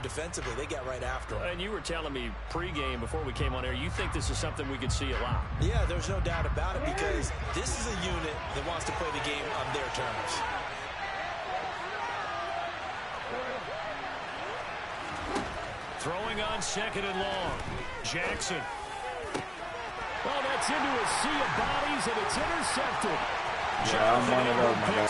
defensively. They got right after him. And you were telling me pregame before we came on air, you think this is something we could see a lot. Yeah, there's no doubt about it because this is a unit that wants to play the game on their terms. Throwing on second and long. Jackson. Oh, that's into a sea of bodies, and it's intercepted. Yeah, I'm one of those, my guy.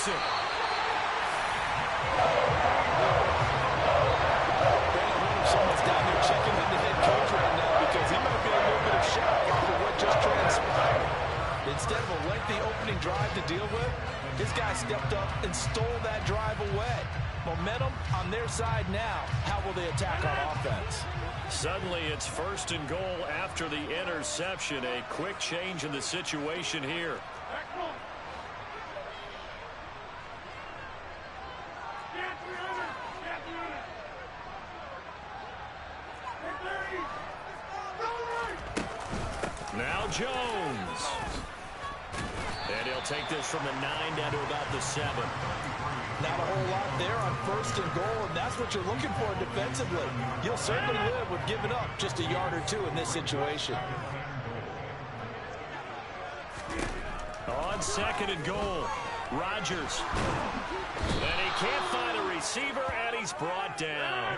Someone's down there checking with the head coach right now because he might be a little bit of shock after what just transpired. Instead of a lengthy opening drive to deal with, this guy stepped up and stole that drive away. Momentum on their side now. How will they attack on offense? Suddenly it's first and goal after the interception. A quick change in the situation here. Now Jones. And he'll take this from the 9 down to about the 7. Not a whole lot there on first and goal, and that's what you're looking for defensively. You'll certainly live with giving up just a yard or two in this situation. On second and goal, Rodgers. And he can't find a receiver, and he's brought down.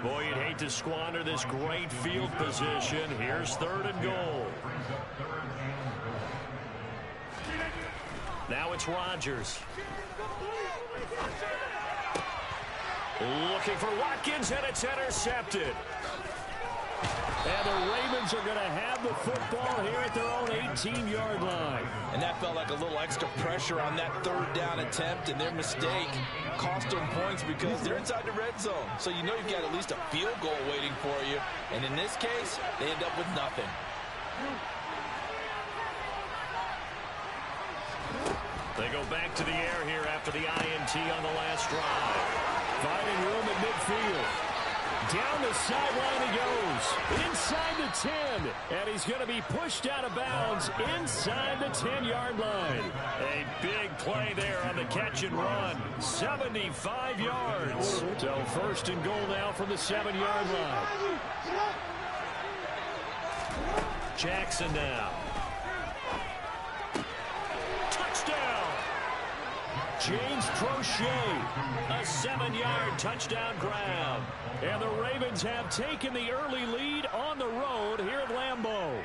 Boy, you'd hate to squander this great field position. Here's third and goal. Now it's Rodgers. Looking for Watkins, and it's intercepted. And the Ravens are going to have the football here at their own 18-yard line. And that felt like a little extra pressure on that third down attempt, and their mistake cost them points because they're inside the red zone. So you know you've got at least a field goal waiting for you. And in this case, they end up with nothing. They go back to the air here after the INT on the last drive. Finding room at midfield. Down the sideline he goes. Inside the 10. And he's going to be pushed out of bounds inside the 10-yard line. A big play there on the catch and run. 75 yards. So first and goal now from the 7-yard line. Jackson now. Touchdown. James Crochet, a 7-yard touchdown grab. And the Ravens have taken the early lead on the road here at Lambeau.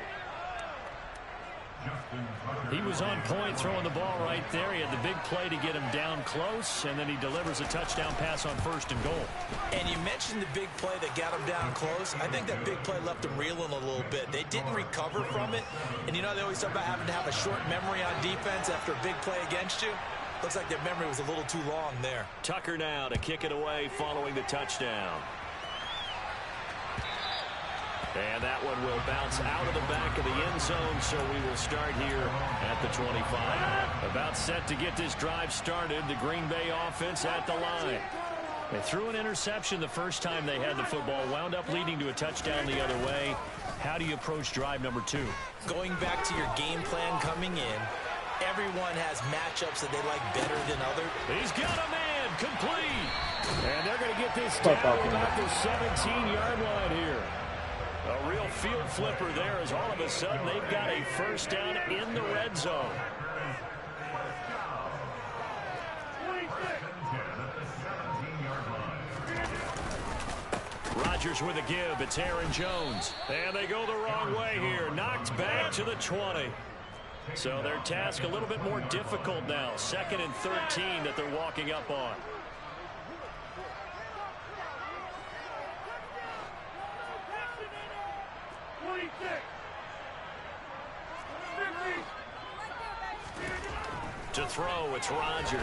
He was on point throwing the ball right there. He had the big play to get him down close, and then he delivers a touchdown pass on first and goal. And you mentioned the big play that got him down close. I think that big play left him reeling a little bit. They didn't recover from it. And you know they always talk about having to have a short memory on defense after a big play against you. Looks like their memory was a little too long there. Tucker now to kick it away following the touchdown. And that one will bounce out of the back of the end zone, so we will start here at the 25. About set to get this drive started, the Green Bay offense at the line. They threw an interception the first time they had the football, wound up leading to a touchdown the other way. How do you approach drive number 2? Going back to your game plan coming in, everyone has matchups that they like better than others. He's got a man, complete. And they're going to get this down about the 17-yard line here. A real field flipper there as all of a sudden they've got a first down in the red zone. Rodgers with a give. It's Aaron Jones. And they go the wrong way here. Knocked back to the 20. So their task a little bit more difficult now. 2nd and 13 that they're walking up on. To throw, it's Rodgers.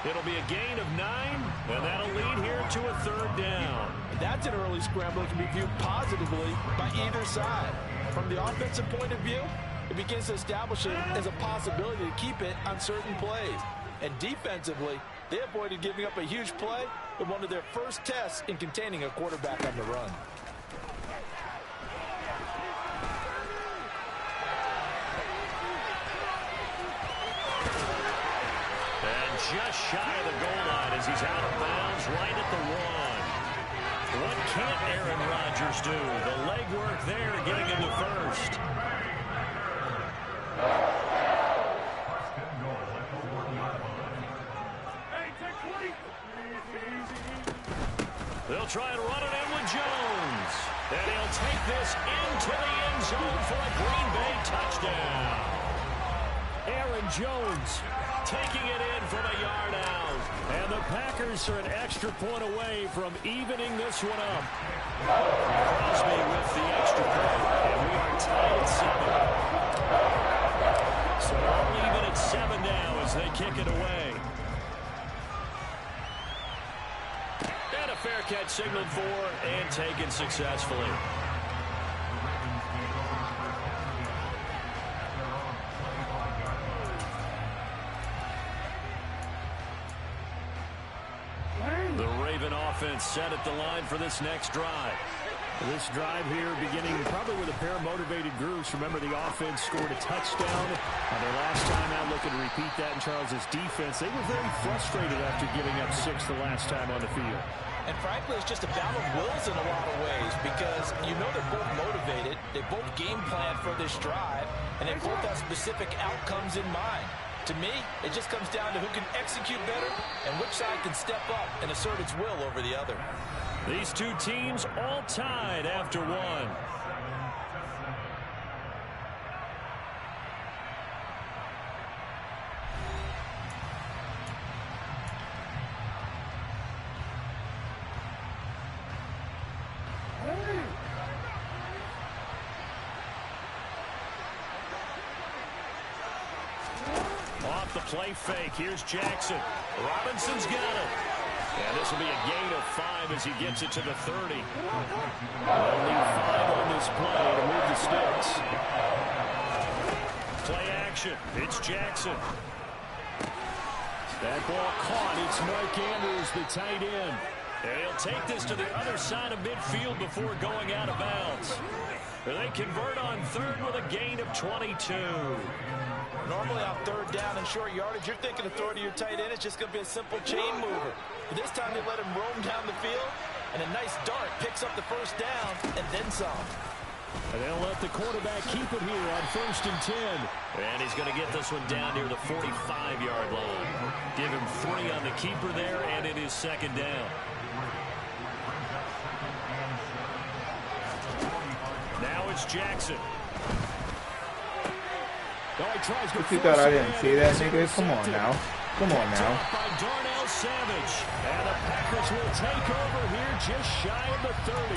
It'll be a gain of 9, and that'll lead here to a 3rd down. That's an early scramble that can be viewed positively by either side. From the offensive point of view, it begins to establish it as a possibility to keep it on certain plays. And defensively, they avoided giving up a huge play in one of their first tests in containing a quarterback on the run. just shy of the goal line as he's out of bounds right at the 1. What can't Aaron Rodgers do? The legwork there getting him to first. They'll try and run it in with Jones. And he'll take this into the end zone for a Green Bay touchdown. Aaron Jones taking it in from a yard out. And the Packers are an extra point away from evening this one up. Crosby with the extra point. And we are tied at 7. So all even at 7 now as they kick it away. And a fair catch signaled for and taken successfully. The Raven offense set at the line for this next drive. This drive here beginning probably with a pair of motivated groups. Remember, the offense scored a touchdown on their last time out. Looking to repeat that in Charles's defense. They were very frustrated after giving up 6 the last time on the field. And frankly, it's just a battle of wills in a lot of ways because you know they're both motivated. They both game plan for this drive, and they both have specific outcomes in mind. To me, it just comes down to who can execute better and which side can step up and assert its will over the other. These two teams all tied after 1. Off the play fake. Here's Jackson. Robinson's got it. And this will be a gain of 5 as he gets it to the 30. Only 5 on this play to move the sticks. Play action. It's Jackson. That ball caught. It's Mike Andrews, the tight end. And he'll take this to the other side of midfield before going out of bounds. They convert on 3rd with a gain of 22. Normally on 3rd down and short yardage, you're thinking to throw to your tight end. It's just going to be a simple chain mover. But this time they let him roam down the field, and a nice dart picks up the first down and then some. And they'll let the quarterback keep it here on 1st and 10. And he's going to get this one down near the 45-yard line. Give him 3 on the keeper there, and it is 2nd down. Now it's Jackson. You thought I didn't see that, nigga? Come on now. Come on now. By Darnell Savage. And the Packers will take over here just shy of the 30.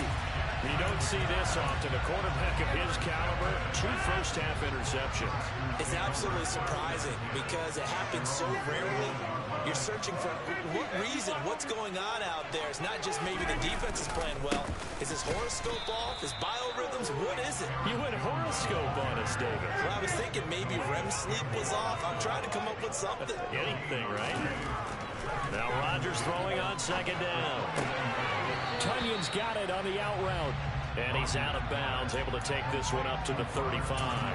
You don't see this often. A quarterback of his caliber, 2 first-half interceptions. It's absolutely surprising because it happens so rarely. You're searching for what reason, what's going on out there. It's not just maybe the defense is playing well. Is his horoscope off? His biorhythms? What is it? You went horoscope on us, David. Well, I was thinking maybe REM sleep was off. I'm trying to come up with something. Anything, right? Now Rodgers throwing on 2nd down. Tunyon's got it on the out route. And he's out of bounds, able to take this one up to the 35.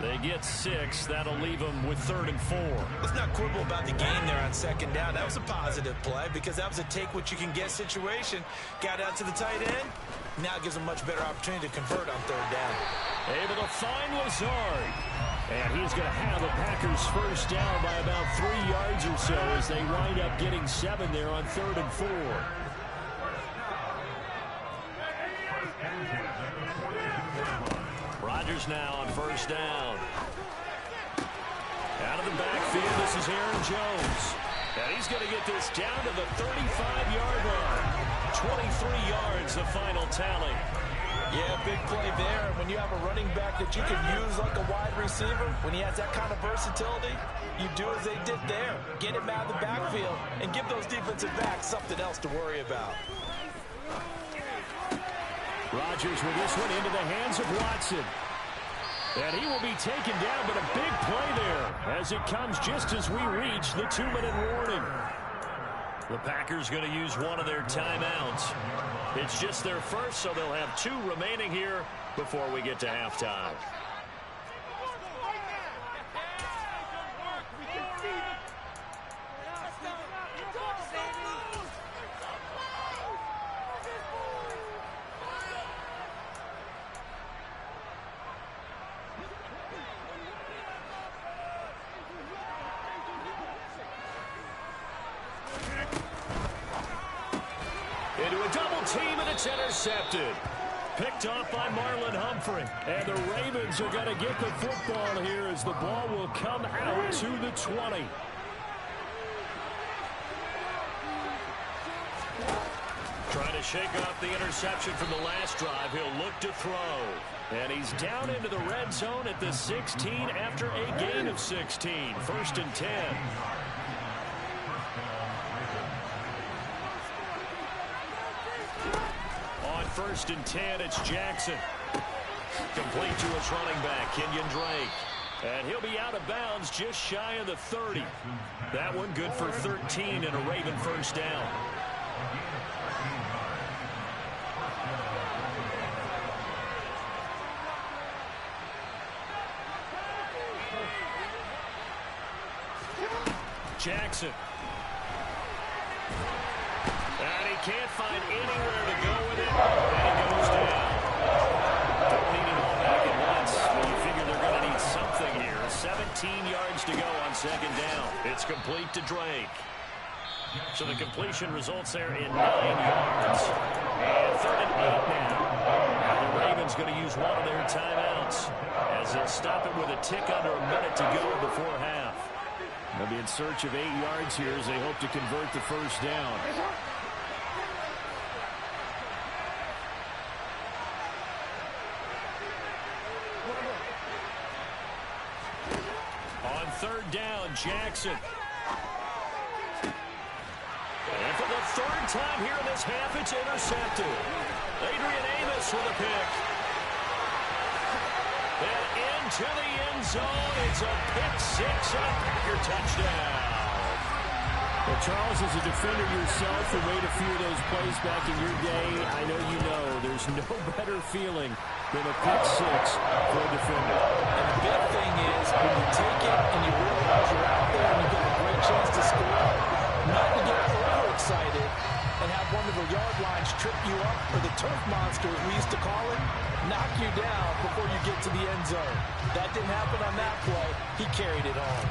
They get 6. That'll leave them with 3rd and 4. Let's not quibble about the game there on 2nd down. That was a positive play because that was a take-what-you-can-get situation. Got out to the tight end. Now it gives them much better opportunity to convert on 3rd down. Able to find Lazard. And he's going to have the Packers first down by about 3 yards or so as they wind up getting 7 there on 3rd and 4. Rodgers now on 1st down. Out of the backfield, this is Aaron Jones. And he's going to get this down to the 35-yard line. 23 yards, the final tally. Yeah, big play there. When you have a running back that you can use like a wide receiver, when he has that kind of versatility, you do as they did there. Get him out of the backfield and give those defensive backs something else to worry about. Rodgers with this one into the hands of Watson. And he will be taken down, but a big play there as it comes just as we reach the 2-minute warning. The Packers going to use one of their timeouts. It's just their first, so they'll have 2 remaining here before we get to halftime. team, and it's intercepted. Picked off by Marlon Humphrey. And the Ravens are going to get the football here as the ball will come out to the 20. Trying to shake off the interception from the last drive. He'll look to throw. And he's down into the red zone at the 16 after a gain of 16. 1st and 10. On 1st and 10, it's Jackson. Complete to his running back, Kenyon Drake. And he'll be out of bounds just shy of the 30. That one good for 13 and a Raven 1st down. Jackson. And he can't find anywhere to go with it. And he goes down. Don't need it all back at once. Well, you figure they're going to need something here. 17 yards to go on 2nd down. It's complete to Drake. So the completion results there in 9 yards. And 3rd and 8 now. Now the Ravens going to use one of their timeouts as they'll stop it with a tick under a minute to go before half. They'll be in search of 8 yards here as they hope to convert the 1st down. On 3rd down, Jackson. And for the 3rd time here in this half, it's intercepted. Adrian Amos with a pick. And into the end zone, it's a pick 6 and a Packer touchdown. Well, Charles, as a defender yourself who made a few of those plays back in your day, I know you know there's no better feeling than a pick 6 for a defender. And the big thing is when you take it and you realize you're out there and you get a great chance to score, not to get overexcited and have one of the yard lines trip you up, or the turf monster, as we used to call it, knock you down before you get to the end zone. That didn't happen on that play. He carried it on.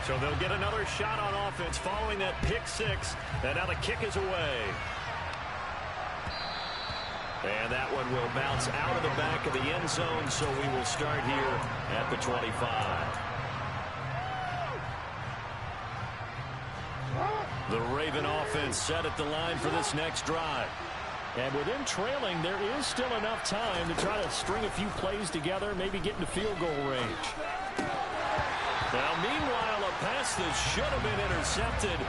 So they'll get another shot on offense following that pick 6. And now the kick is away. And that one will bounce out of the back of the end zone, so we will start here at the 25. The Raven offense set at the line for this next drive. And with them trailing, there is still enough time to try to string a few plays together, maybe get into field goal range. Now, meanwhile, a pass that should have been intercepted,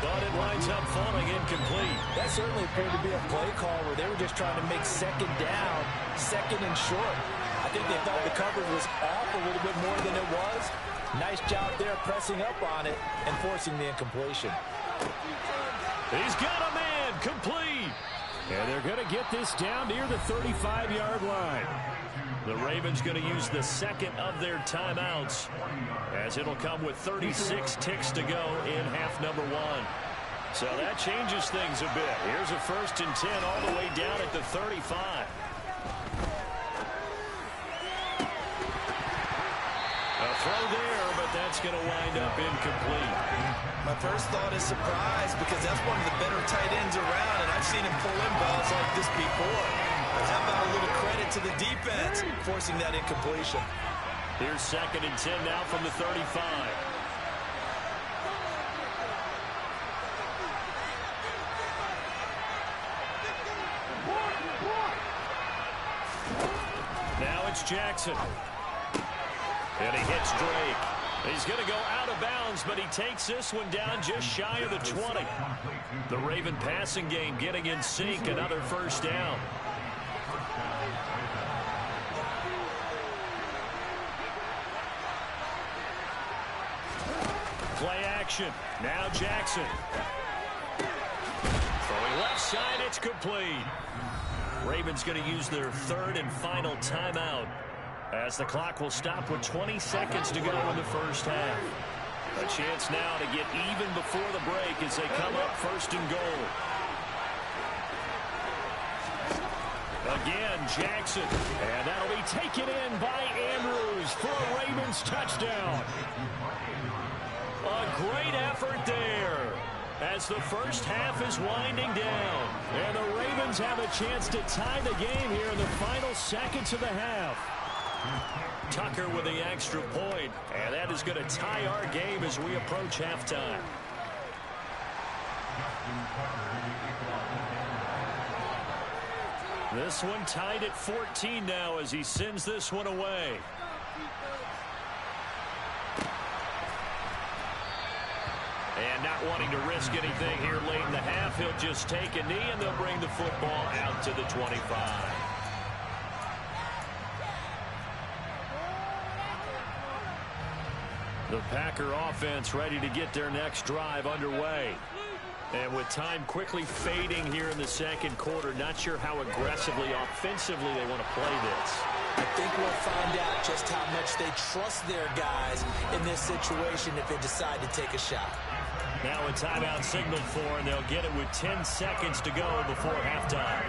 but it winds up falling incomplete. That certainly appeared to be a play call where they were just trying to make 2nd down, 2nd and short. I think they thought the coverage was off a little bit more than it was. Nice job there pressing up on it and forcing the incompletion. He's got a man, complete. And they're going to get this down near the 35-yard line. The Ravens going to use the 2nd of their timeouts, as it'll come with 36 ticks to go in half number 1. So that changes things a bit. Here's a 1st and 10 all the way down at the 35. A throw there, but that's going to wind up incomplete. My first thought is surprise, because that's one of the better tight ends around, and I've seen him pull in balls like this before. How about a little credit to the defense forcing that incompletion? Here's 2nd and 10 now from the 35. Now it's Jackson. And he hits Drake. He's going to go out of bounds, but he takes this one down just shy of the 20. The Raven passing game getting in sync, another 1st down. Play action. Now Jackson. Throwing left side, it's complete. Ravens going to use their 3rd and final timeout, as the clock will stop with 20 seconds to go in the 1st half. A chance now to get even before the break as they come up 1st and goal. Again, Jackson. And that'll be taken in by Andrews for a Ravens touchdown. A great effort there. as the first half is winding down. And the Ravens have a chance to tie the game here in the final seconds of the half. Tucker with the extra point, and that is going to tie our game as we approach halftime. This one tied at 14 now as he sends this one away. And not wanting to risk anything here late in the half, he'll just take a knee and they'll bring the football out to the 25. The Packer offense ready to get their next drive underway. And with time quickly fading here in the second quarter, not sure how aggressively, offensively they want to play this. I think we'll find out just how much they trust their guys in this situation if they decide to take a shot. Now a timeout signaled for, and they'll get it with 10 seconds to go before halftime.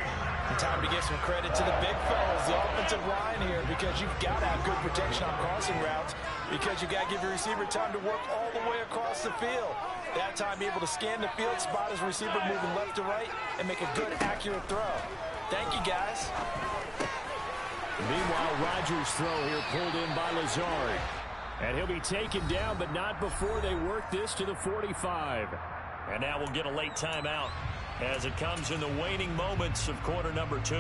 And time to give some credit to the big fellas, the offensive line here, because you've got to have good protection on crossing routes, because you've got to give your receiver time to work all the way across the field. That time, be able to scan the field, spot his receiver moving left to right, and make a good, accurate throw. Thank you, guys. Meanwhile, Rodgers' throw here pulled in by Lazard. And he'll be taken down, but not before they work this to the 45. And now we'll get a late timeout as it comes in the waning moments of quarter number 2.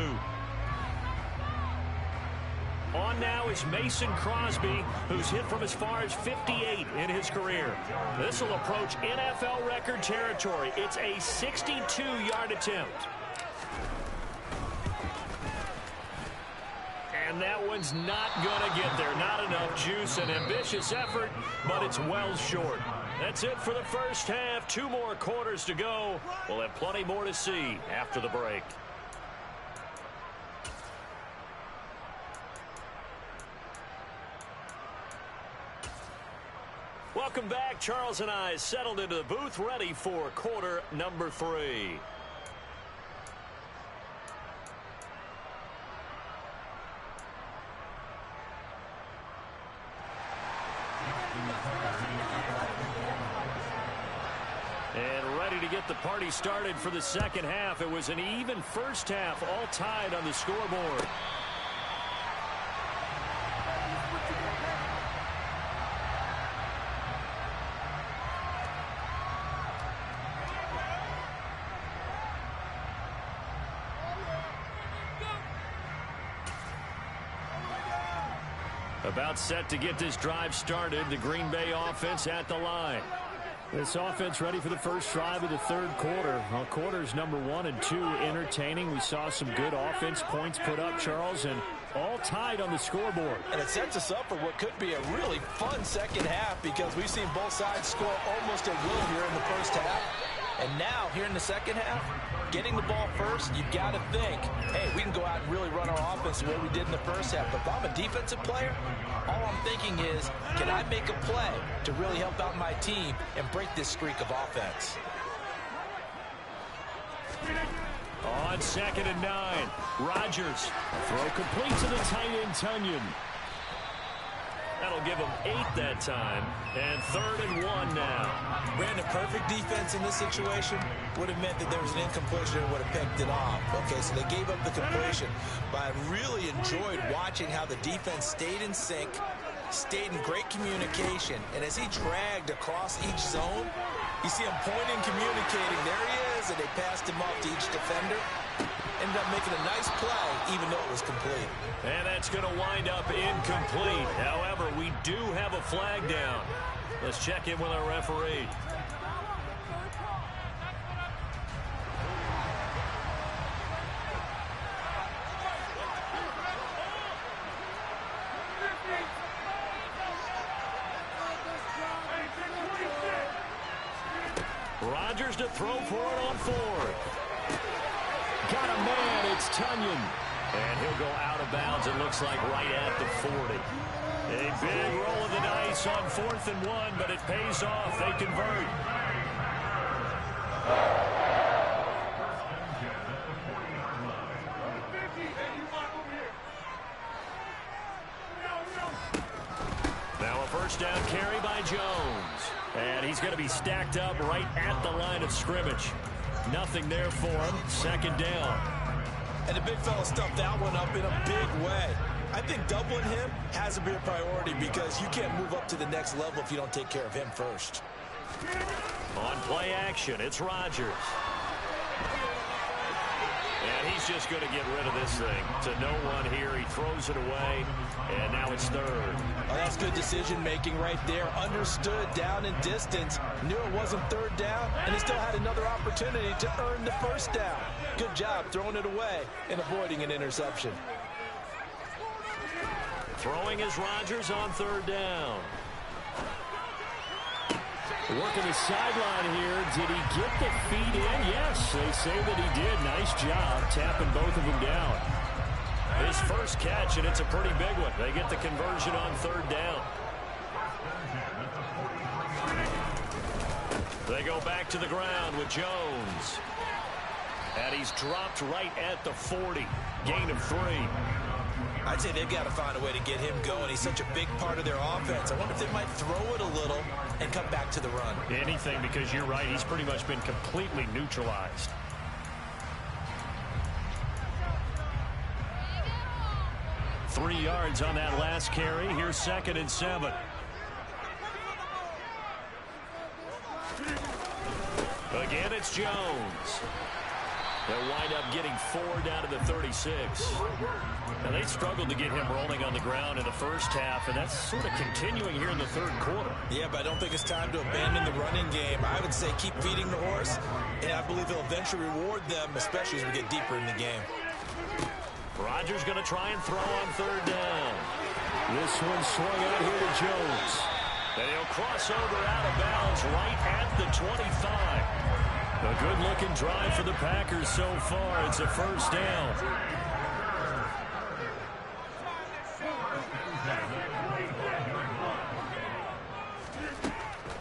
On now is Mason Crosby, who's hit from as far as 58 in his career. This will approach NFL record territory. It's a 62-yard attempt. And that one's not going to get there. Not enough juice. An ambitious effort, but it's well short. That's it for the first half. 2 more quarters to go. We'll have plenty more to see after the break. Welcome back. Charles and I settled into the booth, ready for quarter number 3. And ready to get the party started for the second half. It was an even first half, all tied on the scoreboard. About set to get this drive started. The Green Bay offense at the line. This offense ready for the first drive of the third quarter. Well, quarters number 1 and 2 entertaining. We saw some good offense points put up, Charles, and all tied on the scoreboard. And it sets us up for what could be a really fun second half, because we've seen both sides score almost at will here in the first half. And now, here in the second half, getting the ball first, you've got to think, hey, we can go out and really run our offense the way we did in the first half. But if I'm a defensive player, all I'm thinking is, can I make a play to really help out my team and break this streak of offense? On 2nd and 9, Rodgers. Throw complete to the tight end, Tunyon. That'll give him 8 that time. And 3rd and 1 now. Brandon, perfect defense in this situation would have meant that there was an incompletion and would have picked it off. Okay, so they gave up the completion. But I really enjoyed watching how the defense stayed in sync, stayed in great communication. And as he dragged across each zone, you see him pointing, communicating. There he is, and they passed him off to each defender. Ended up making a nice play, even though it was complete. And that's going to wind up incomplete. However, we do have a flag down. Let's check in with our referee. Rodgers to throw for it on 4th. Got a man, it's Tunyon. And he'll go out of bounds, it looks like right at the 40. A big roll of the dice on 4th and 1, but it pays off. They convert. Now a first down carry by Jones. And he's going to be stacked up right at the line of scrimmage. Nothing there for him. Second down. And the big fella stuffed that one up in a big way. I think doubling him has to be a priority because you can't move up to the next level if you don't take care of him first. On play action, it's Rodgers. And he's just going to get rid of this thing. To no one here. He throws it away. And now it's third. Oh, that's good decision-making right there. Understood down and distance. Knew it wasn't third down. And he still had another opportunity to earn the first down. Good job throwing it away and avoiding an interception. Throwing is Rodgers on third down. Working the sideline here. Did he get the feet in? Yes, they say that he did. Nice job tapping both of them down. His first catch, and it's a pretty big one. They get the conversion on third down. They go back to the ground with Jones. And he's dropped right at the 40. Gain of 3. I'd say they've got to find a way to get him going. He's such a big part of their offense. I wonder if they might throw it a little and come back to the run. Anything, because you're right. He's pretty much been completely neutralized. Three yards on that last carry. Here's 2nd and 7. Again, it's Jones. They'll wind up getting 4 down to the 36. Now, they struggled to get him rolling on the ground in the first half, and that's sort of continuing here in the third quarter. Yeah, but I don't think it's time to abandon the running game. I would say keep feeding the horse, and I believe he'll eventually reward them, especially as we get deeper in the game. Rodgers going to try and throw on third down. This one swung out here to Jones. And he'll cross over out of bounds right at the 25. A good-looking drive for the Packers so far. It's a first down.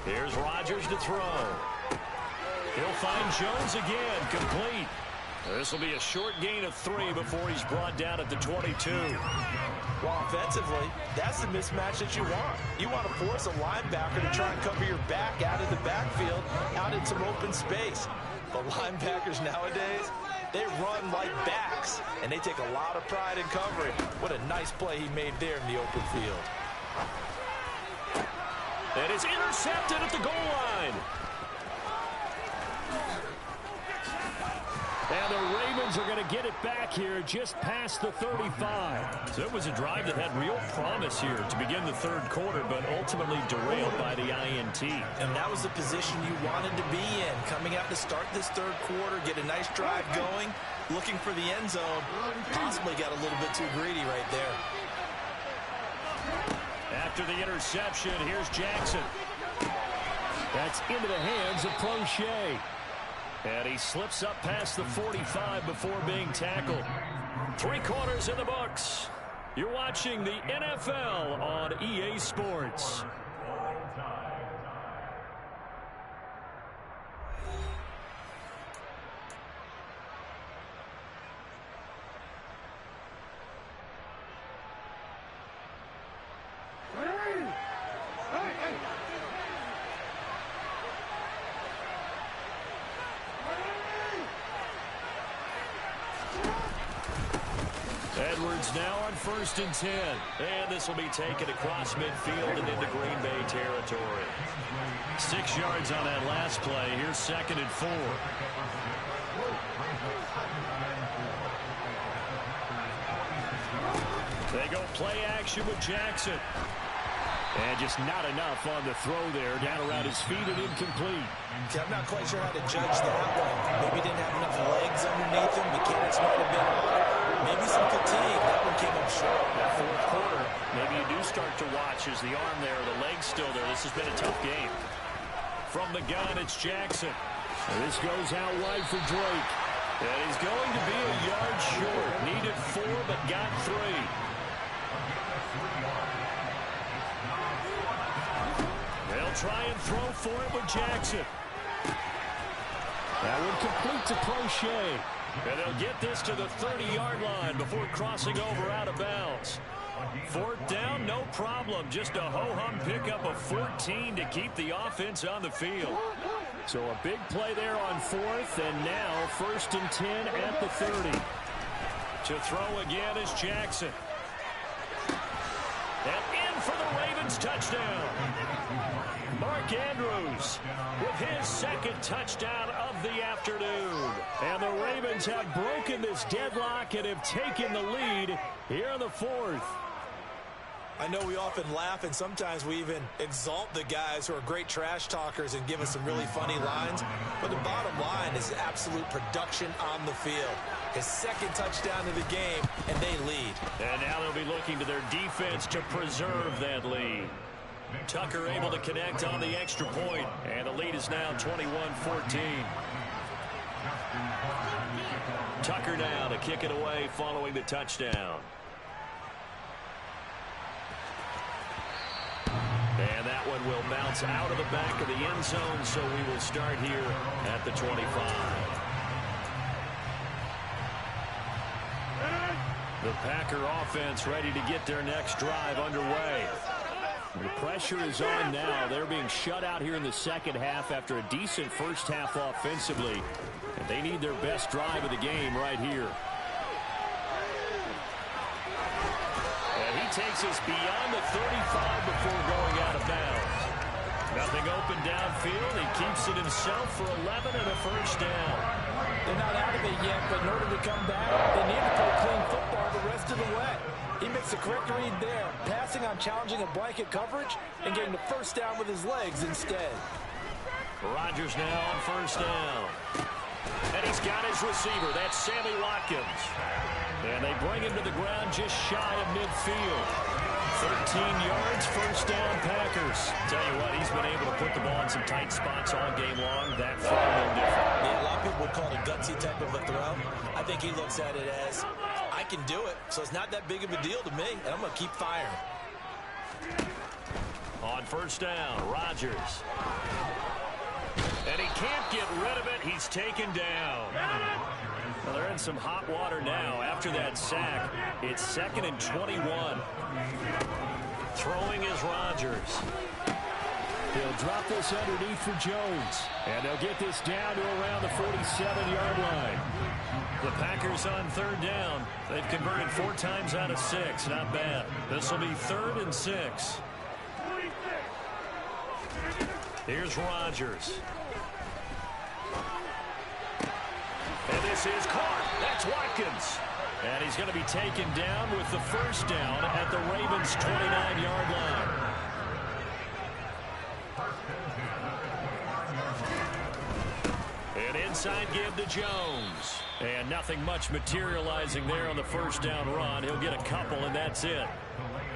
Here's Rodgers to throw. He'll find Jones again, complete. This will be a short gain of 3 before he's brought down at the 22. Well, offensively, that's the mismatch that you want. You want to force a linebacker to try and cover your back out of the backfield, out in some open space. But linebackers nowadays, they run like backs, and they take a lot of pride in covering. What a nice play he made there in the open field. That is intercepted at the goal line. And the Ravens are going to get it back here just past the 35. So it was a drive that had real promise here to begin the third quarter, but ultimately derailed by the INT. And that was the position you wanted to be in. Coming out to start this third quarter, get a nice drive going, looking for the end zone. Possibly got a little bit too greedy right there. After the interception, here's Jackson. That's into the hands of Crochet. And he slips up past the 45 before being tackled. 3 quarters in the books. You're watching the NFL on EA Sports. Now on 1st and 10. And this will be taken across midfield and into Green Bay territory. 6 yards on that last play. Here's 2nd and 4. They go play action with Jackson. And just not enough on the throw there. Down around his feet and incomplete. See, I'm not quite sure how to judge that one. Maybe didn't have enough legs underneath him. Mechanics might have been on it. Maybe some fatigue. That one came up short. That fourth quarter, maybe you do start to watch as the arm there, the leg's still there. This has been a tough game. From the gun, it's Jackson. And this goes out wide for Drake. And he's going to be a yard short. Needed 4, but got 3. They'll try and throw for it with Jackson. That one complete to Crochet. And they'll get this to the 30-yard line before crossing over out of bounds. Fourth down, no problem. Just a ho-hum pickup of 14 to keep the offense on the field. So a big play there on fourth, and now 1st and 10 at the 30. To throw again is Jackson. And in for the Ravens touchdown. Mark Andrews with his 2nd touchdown of the afternoon. And the Ravens have broken this deadlock and have taken the lead here in the 4th. I know we often laugh, and sometimes we even exalt the guys who are great trash talkers and give us some really funny lines. But the bottom line is absolute production on the field. His 2nd touchdown of the game, and they lead. And now they'll be looking to their defense to preserve that lead. Tucker able to connect on the extra point, and the lead is now 21-14. Tucker now to kick it away following the touchdown. And that one will bounce out of the back of the end zone, so we will start here at the 25. The Packer offense ready to get their next drive underway. The pressure is on now. They're being shut out here in the second half after a decent first half offensively. And they need their best drive of the game right here. And he takes us beyond the 35 before going out of bounds. Nothing open downfield. He keeps it himself for 11 and a first down. They're not out of it yet, but in order to come back, they need to play clean football the rest of the way. He makes the correct read there, passing on challenging a blanket coverage and getting the first down with his legs instead. Rodgers now on first down. And he's got his receiver. That's Sammy Watkins. And they bring him to the ground just shy of midfield. 13 yards, first down, Packers. Tell you what, he's been able to put the ball in some tight spots all game long. That throw no different. Yeah, a lot of people would call it a gutsy type of a throw. I think he looks at it as, I can do it, so it's not that big of a deal to me, and I'm going to keep firing. On first down, Rodgers. And he can't get rid of it. He's taken down. Well, they're in some hot water now. After that sack, it's 2nd and 21. Throwing is Rodgers. He'll drop this underneath for Jones. And they'll get this down to around the 47-yard line. The Packers on 3rd down. They've converted 4 times out of 6. Not bad. This will be 3rd and 6. Here's Rodgers. And this is caught. That's Watkins. And he's going to be taken down with the first down at the Ravens' 29-yard line. An inside give to Jones. And nothing much materializing there on the first down run. He'll get a couple, and that's it.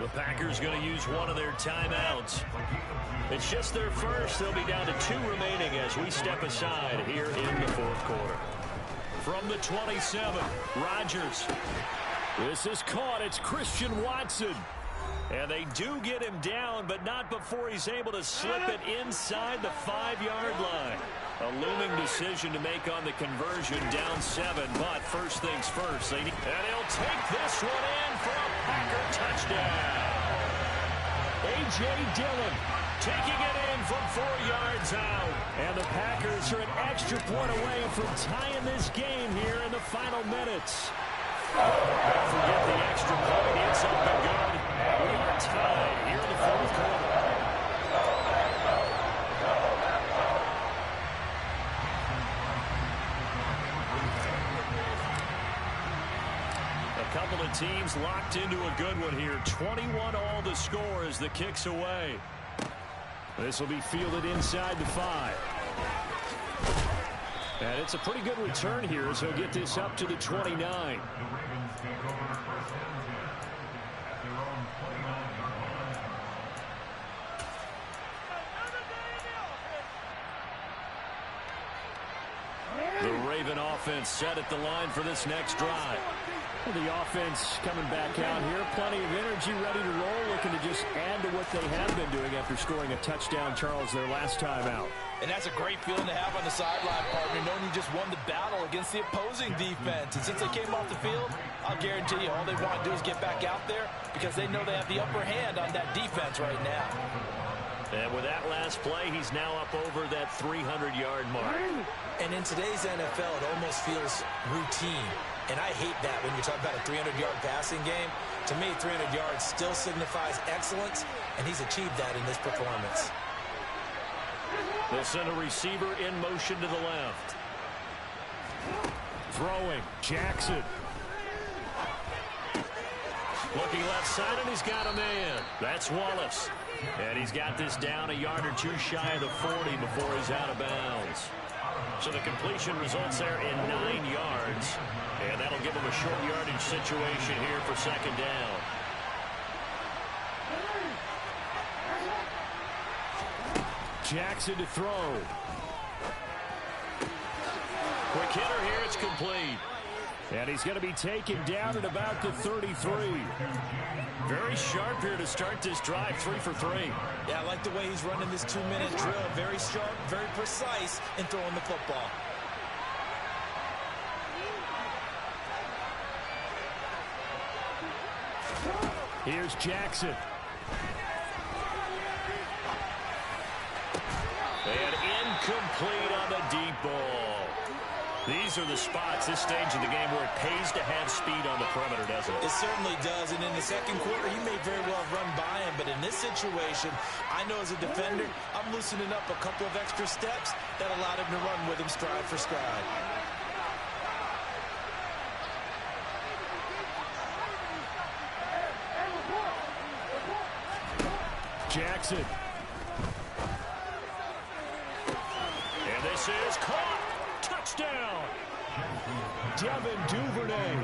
The Packers going to use one of their timeouts. It's just their first. They'll be down to 2 remaining as we step aside here in the 4th quarter. From the 27, Rodgers. This is caught. It's Christian Watson. And they do get him down, but not before he's able to slip it inside the 5-yard line. A looming decision to make on the conversion, down 7, but first things first. And he'll take this one in for a Packer touchdown. A.J. Dillon taking it in from 4 yards out. And the Packers are an extra point away from tying this game here in the final minutes. Don't forget the extra point. It's up and good. We are tied here in the 4th quarter. A couple of teams locked into a good one here. 21 all the score as the kick's away. This will be fielded inside the 5. And it's a pretty good return here as he'll get this up to the 29. The Raven offense set at the line for this next drive. The offense coming back out here. Plenty of energy, ready to roll, looking to just add to what they have been doing after scoring a touchdown, Charles, their last time out. And that's a great feeling to have on the sideline, partner, knowing you just won the battle against the opposing defense. And since they came off the field, I'll guarantee you all they want to do is get back out there because they know they have the upper hand on that defense right now. And with that last play, he's now up over that 300-yard mark. And in today's NFL, it almost feels routine. And I hate that when you talk about a 300-yard passing game. To me, 300 yards still signifies excellence, and he's achieved that in this performance. They'll send a receiver in motion to the left. Throwing, Jackson. Looking left side, and he's got a man. That's Wallace. And he's got this down a yard or two shy of the 40 before he's out of bounds. So the completion results there in 9 yards. And that'll give him a short yardage situation here for second down. Jackson to throw. Quick hitter here, it's complete. And he's going to be taken down at about the 33. Very sharp here to start this drive, 3 for 3. Yeah, I like the way he's running this 2-minute drill. Very sharp, very precise in throwing the football. Here's Jackson. And incomplete on the deep ball. These are the spots, this stage of the game, where it pays to have speed on the perimeter, doesn't it? It certainly does, and in the second quarter, he may very well have run by him, but in this situation, I know as a defender, I'm loosening up a couple of extra steps that allowed him to run with him stride for stride. Jackson. And this is caught. Touchdown. Devin Duvernay,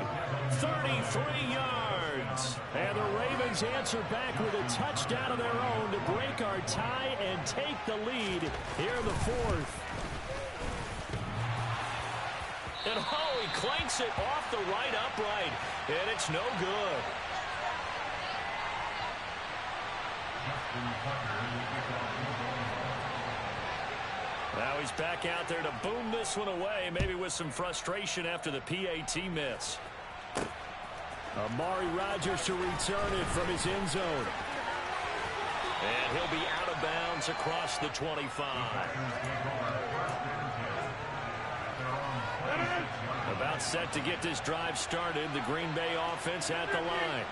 33 yards. And the Ravens answer back with a touchdown of their own to break our tie and take the lead here in the fourth. And he clanks it off the right upright, and it's no good. Now he's back out there to boom this one away, maybe with some frustration after the PAT miss. Amari Rodgers to return it from his end zone. And he'll be out of bounds across the 25. About set to get this drive started, the Green Bay offense at the line.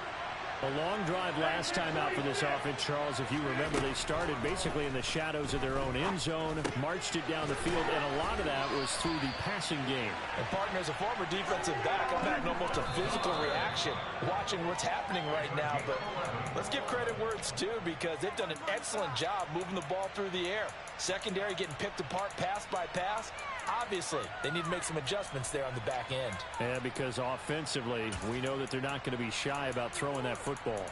A long drive last time out for this offense, Charles. If you remember, they started basically in the shadows of their own end zone, marched it down the field, and a lot of that was through the passing game. And, partner, as a former defensive back, I'm having almost a physical reaction watching what's happening right now. But let's give credit where it's due, because they've done an excellent job moving the ball through the air. Secondary getting picked apart pass by pass. Obviously, they need to make some adjustments there on the back end. Yeah, because offensively, we know that they're not going to be shy about throwing that football.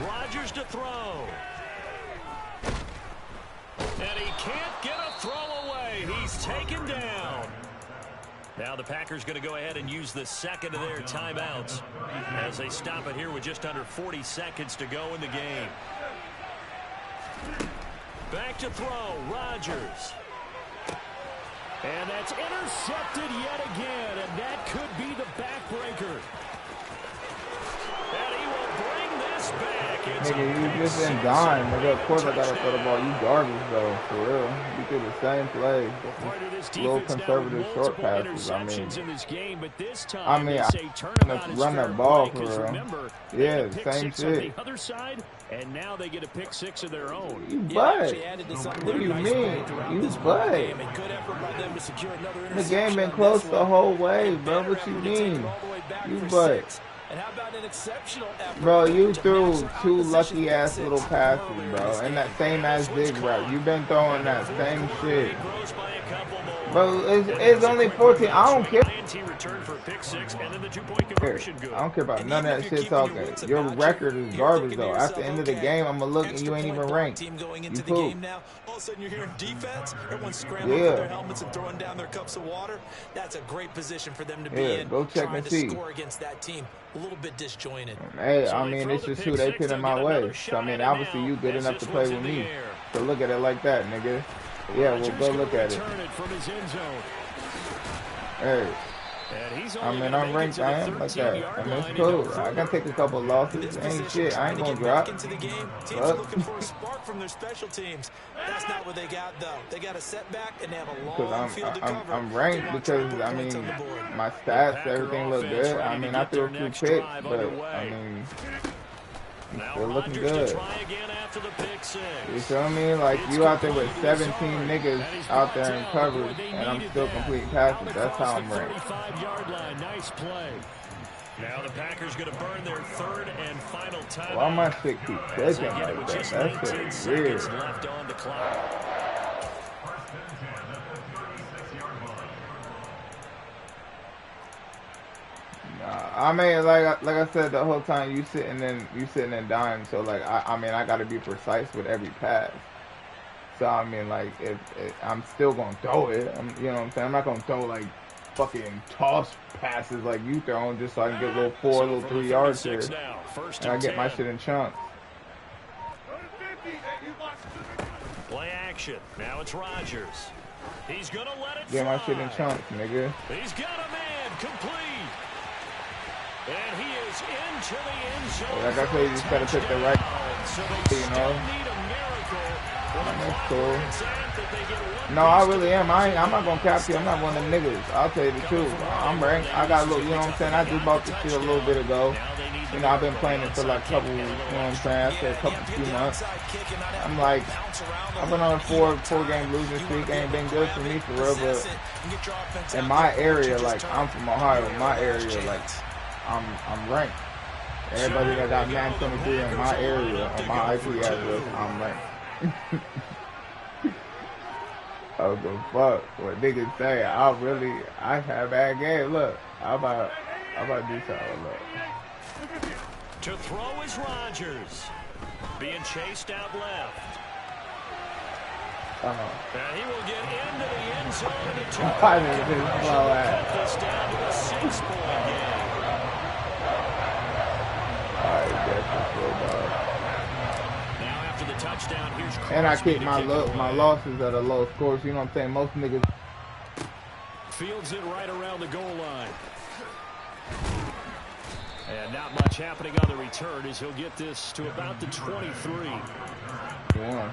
Rodgers to throw. And he can't get a throw away. He's taken down. Now the Packers going to go ahead and use the second of their timeouts as they stop it here with just under 40 seconds to go in the game. Back to throw, Rodgers. And that's intercepted yet again, and that could be the backbreaker. And he will bring this back. Nigga, you just in dime. Nigga, of course I gotta throw the ball. You garbage, though, for real. You did the same play. Little conservative short passes. I mean, run the ball, for real. Yeah, same shit. The other side, and now they get a pick six of their own. You butt. What do you mean? You butt. The game been close the whole way, bro. What you mean? You butt. And how about an exceptional effort? Bro, you threw 2 lucky ass little passes, bro, and that same ass dig route. You've been throwing that same shit. Bro, it's only 14. I don't care. I don't care about none of that shit talking. Your record is garbage though. At the end of the game, I'm gonna look and you ain't even ranked. You poop. All of a sudden you're hearing defense. Everyone's scrambling for their helmets and throwing down their cups of water. That's a great position for them to be in. Go check and see. Score against that team. A little bit disjointed. Hey, I mean, it's just who they put in my way. So I mean, obviously you good enough to play with me. So look at it like that, nigga. Yeah, well, go look at it. Hey, I mean, I'm ranked. I am like that. I mean, it's cool. I can take a couple losses. Ain't shit. I ain't gonna drop. Looking for a spark from their special teams. That's not what they got, though. They got a setback, and they have a long field to cover. I'm ranked because, I mean, my stats, everything look good. I mean, I threw a few picks, but, I mean, they're looking good. You feel me? Like, you out there with 17 niggas out there in coverage, and I'm still completing passes. That's how I'm ranked. Nice play. Now the Packers going to burn their third and final time. Why my shit keep clicking like that? That shit is weird. Left on the clock. I mean, like I said the whole time, you sitting and dying. So like, I mean, I got to be precise with every pass. So I mean, like, if I'm still gonna throw it, you know what I'm saying? I'm not gonna throw like fucking toss passes like you throwing just so I can get a little 4, little 3 yards here, and I get my shit in chunks. Play action. Now it's Rodgers. He's gonna let it get my shit in chunks, nigga. He's got a man complete. And he is into the end zone. Like I said, you just gotta pick the right, you know. That's cool. No, I really am. I'm not gonna cap you. I'm not one of them niggas. I'll tell you the truth. I'm ranked. I got a little, you know what I'm saying? I just bought this shit a little bit ago. You know, I've been playing it for like a couple, you know what I'm saying? I said a few months. I'm like, I've been on a four game losing streak. Ain't been good for me for real, but in my area, like, I'm from Ohio. In my area, like, I'm ranked. Everybody that got 923 in my area on my IP address, I'm ranked. Oh, the fuck what niggas say. I have bad game. Look, I'm about to do something. Look. To throw is Rodgers. Being chased out left. And he will get into the end zone. I didn't just blow that. This down to a 6-point game. Alright, that's the dog. Touchdown. Here's and I keep my losses at a low score, so you know what I'm saying? Most niggas fields it right around the goal line. And not much happening on the return as he'll get this to about the 23. Yeah.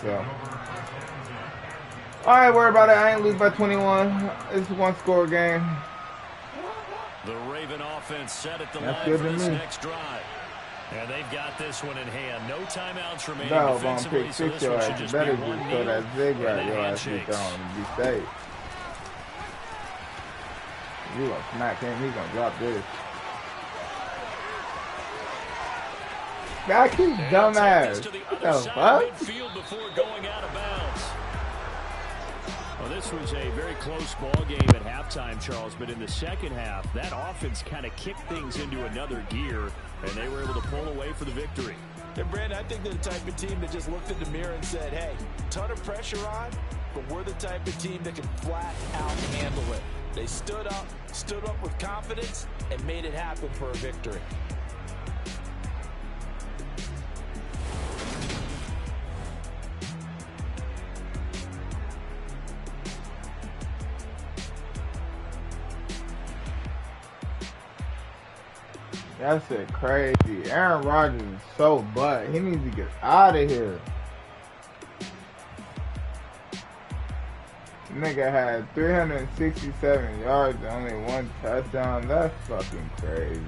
So. Alright, worry about it. I ain't lose by 21. It's a 1-score game. The Raven offense set at the line for this next drive. And they've got this one in hand. No timeouts remaining defensively, so this one should just be one kneel that zig right, your ass be throwing and be safe. You gonna smack him, he's gonna drop this. Back his dumb ass. What the fuck? Before going out of bounds. Well, this was a very close ball game at halftime, Charles, but in the second half, that offense kind of kicked things into another gear, and they were able to pull away for the victory. And, Brandon, I think they're the type of team that just looked in the mirror and said, hey, ton of pressure on, but we're the type of team that can flat out handle it. They stood up with confidence, and made it happen for a victory. That shit crazy. Aaron Rodgers is so butt. He needs to get out of here. Nigga had 367 yards and only 1 touchdown. That's fucking crazy.